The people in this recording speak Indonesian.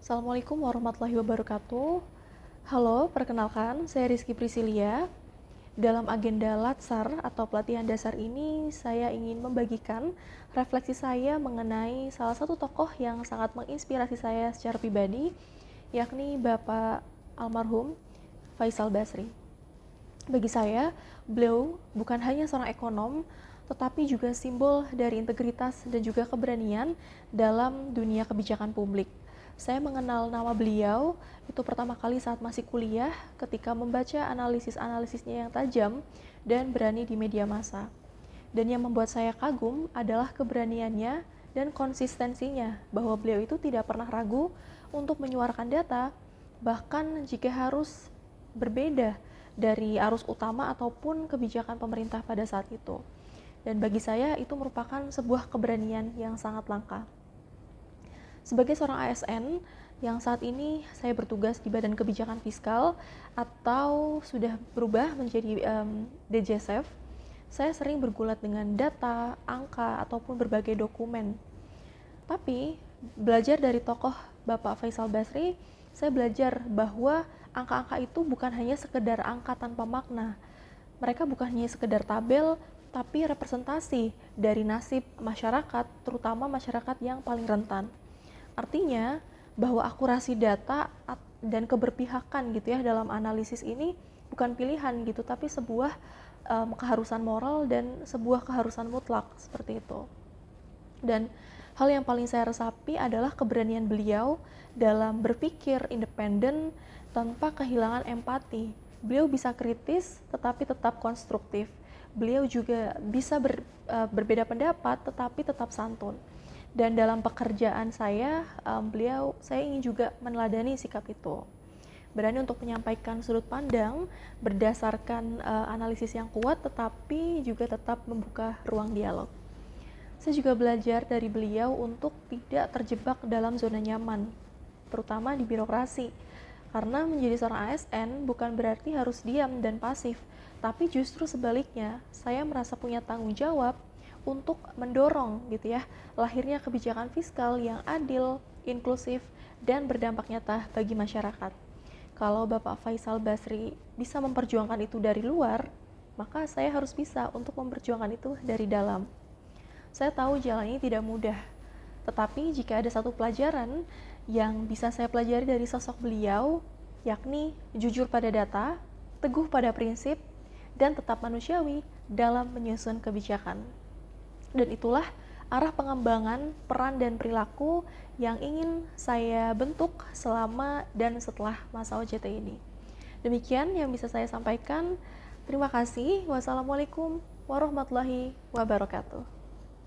Assalamualaikum warahmatullahi wabarakatuh. Halo, perkenalkan, saya Rizky Priscilia. Dalam agenda Latsar atau pelatihan dasar ini, saya ingin membagikan refleksi saya mengenai salah satu tokoh yang sangat menginspirasi saya secara pribadi, yakni Bapak almarhum Faisal Basri. Bagi saya, beliau bukan hanya seorang ekonom, tetapi juga simbol dari integritas dan juga keberanian dalam dunia kebijakan publik. Saya mengenal nama beliau itu pertama kali saat masih kuliah ketika membaca analisis-analisisnya yang tajam dan berani di media massa. Dan yang membuat saya kagum adalah keberaniannya dan konsistensinya bahwa beliau itu tidak pernah ragu untuk menyuarakan data, bahkan jika harus berbeda dari arus utama ataupun kebijakan pemerintah pada saat itu. Dan bagi saya itu merupakan sebuah keberanian yang sangat langka. Sebagai seorang ASN yang saat ini saya bertugas di Badan Kebijakan Fiskal atau sudah berubah menjadi DJSF, saya sering bergulat dengan data, angka, ataupun berbagai dokumen. Tapi belajar dari tokoh Bapak Faisal Basri, saya belajar bahwa angka-angka itu bukan hanya sekedar angka tanpa makna. Mereka bukan hanya sekedar tabel, tapi representasi dari nasib masyarakat, terutama masyarakat yang paling rentan. Artinya bahwa akurasi data dan keberpihakan gitu ya dalam analisis ini bukan pilihan gitu, tapi sebuah keharusan moral dan sebuah keharusan mutlak seperti itu. Dan hal yang paling saya resapi adalah keberanian beliau dalam berpikir independen tanpa kehilangan empati. Beliau bisa kritis tetapi tetap konstruktif. Beliau juga bisa berbeda pendapat tetapi tetap santun. Dan dalam pekerjaan saya, saya ingin juga meneladani sikap itu. Berani untuk menyampaikan sudut pandang berdasarkan analisis yang kuat tetapi juga tetap membuka ruang dialog. Saya juga belajar dari beliau untuk tidak terjebak dalam zona nyaman, terutama di birokrasi. Karena menjadi seorang ASN bukan berarti harus diam dan pasif, tapi justru sebaliknya, saya merasa punya tanggung jawab untuk mendorong gitu ya, lahirnya kebijakan fiskal yang adil, inklusif, dan berdampak nyata bagi masyarakat. Kalau Bapak Faisal Basri bisa memperjuangkan itu dari luar, maka saya harus bisa untuk memperjuangkan itu dari dalam. Saya tahu jalan ini tidak mudah, tetapi jika ada satu pelajaran yang bisa saya pelajari dari sosok beliau, yakni jujur pada data, teguh pada prinsip, dan tetap manusiawi dalam menyusun kebijakan. Dan itulah arah pengembangan peran dan perilaku yang ingin saya bentuk selama dan setelah masa OJT ini. Demikian yang bisa saya sampaikan. Terima kasih. Wassalamualaikum warahmatullahi wabarakatuh.